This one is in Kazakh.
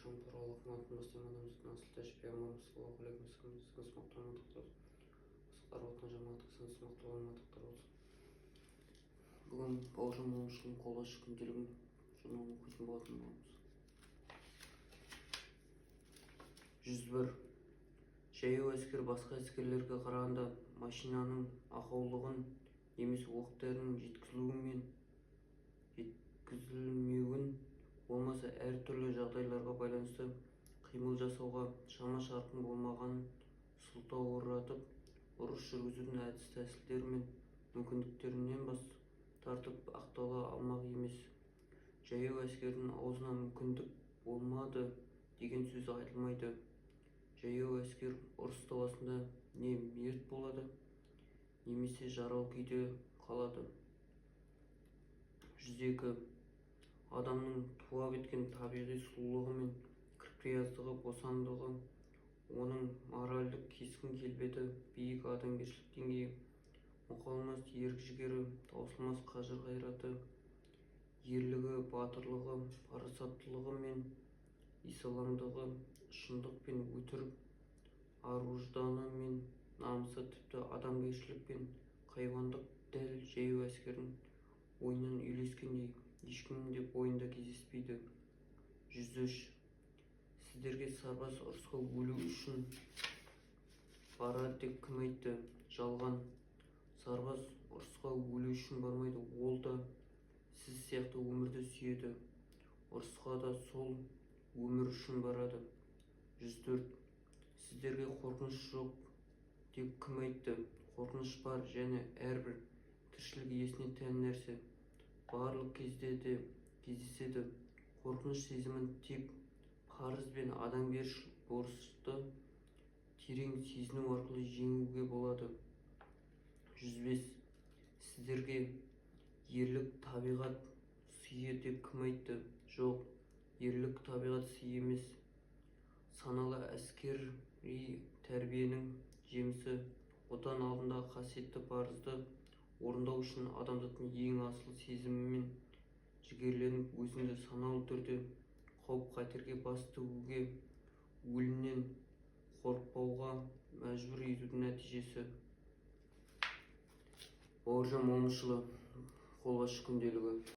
Шоң туралы қымбаттың бастамадамыздың асыл тәжік пейғамбарымыз саллаллаху алейхи ва саллям сіз мақтауын мақтауыз. Басқарып отырған жамағаттың сіз мақтауын мақтауыз. Бүгін бауыржан момышұлының қолға ашық күнделігін журналын оқитын болатын боламыз. 101. Жаяу әскер басқа әскерлерге қарағанда машинаның ақаулығын немесе оқ-дәрінің жеткізілмеуін болмаса әртүрлі жағдайларға байланысты қимыл жасауға шама-шарқын болмағанын сылтау орнатып, ұрыс жүргізудің әдіс-тәсілдері мен мүмкіндіктерінен бас тартып ақтала алмақ емес. Жаяу әскердің аузына мүмкіндік болмады деген сөз айтылмайды. Жаяу әскер ұрыс даласында не мерт болады, немесе жаралы күйде қалады. 102. Адамның туа біткен табиғи сұлулығы мен кірпияздығы, босаңдығы, оның моральдық кескін-келбеті, биік адамгершілік деңгейі, мұқалмас ерік-жігері, таусылмас қажыр-қайраты, ерлігі, батырлығы, парасаттылығы мен исламдығы, шындық пен өтірік, ар-ожданы мен намысы, тіпті адамгершілік пен хайуандық дәл жаяу әскердің ойынан үйлескендей ешкімнің де бойында кездеспейді. 103. Сіздерге сарбаз ұрысқа өлу үшін барады деп кім айтты? Жалған. Сарбаз ұрысқа өлу үшін бармайды, ол да сіз сияқты өмірді сүйеді. Ұрысқа да сол өмір үшін барады. 104. Сіздерге қорқыныш жоқ деп кім айтты? Қорқыныш бар және әрбір тіршілік иесіне тән нәрсе. Барлық кезде де кездеседі. Қорқыныш сезімін тек парыз бен адамгершілік борышты терең сезіну арқылы жеңуге болады. 105. Сіздерге ерлік табиғат сыйы деп кім айтты? Жоқ, ерлік табиғат сыйы емес, саналы әскери тәрбиенің жемісі. Отан алдындағы қасиетті парызды орындау үшін адамзаттың ең асыл сезімі мен жігерленіп, өзіңді саналы түрде қауіп-қатерге бас тігуге, өлімнен қорықпауға мәжбүр етудің нәтижесі. Бауыржан момышұлы, қолға ашық күнделігі.